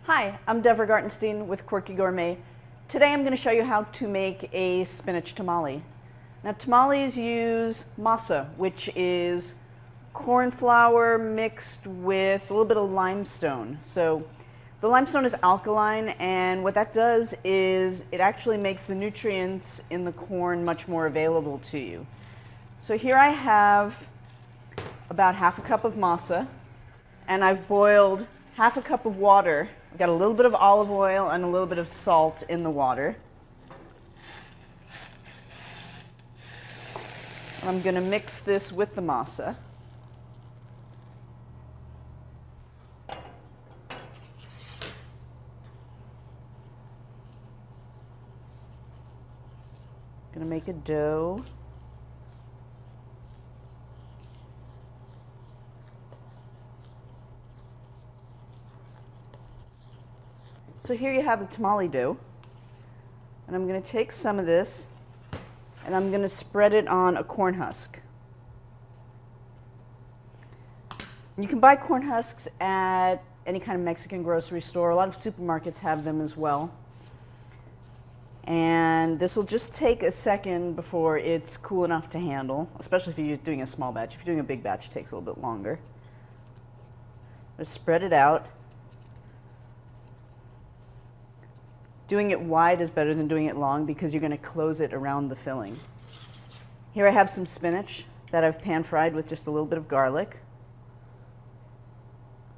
Hi, I'm Deborah Gartenstein with Quirky Gourmet. Today I'm going to show you how to make a spinach tamale. Now tamales use masa, which is corn flour mixed with a little bit of limestone. So the limestone is alkaline, and what that does is it actually makes the nutrients in the corn much more available to you. So here I have about half a cup of masa, and I've boiled half a cup of water. I've got a little bit of olive oil and a little bit of salt in the water. And I'm going to mix this with the masa. Going to make a dough. So here you have the tamale dough, and I'm going to take some of this and I'm going to spread it on a corn husk. You can buy corn husks at any kind of Mexican grocery store. A lot of supermarkets have them as well. And this will just take a second before it's cool enough to handle, especially if you're doing a small batch. If you're doing a big batch, it takes a little bit longer. Just spread it out. Doing it wide is better than doing it long because you're going to close it around the filling. Here I have some spinach that I've pan-fried with just a little bit of garlic.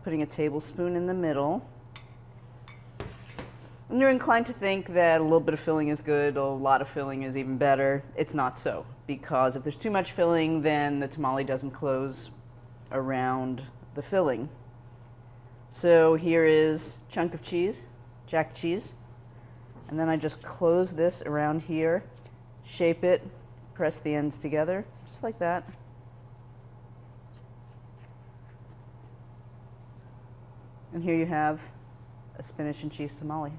Putting a tablespoon in the middle. And you're inclined to think that a little bit of filling is good, a lot of filling is even better. It's not so, because if there's too much filling, then the tamale doesn't close around the filling. So here is a chunk of cheese, jack cheese. And then I just close this around here, shape it, press the ends together, just like that. And here you have a spinach and cheese tamale.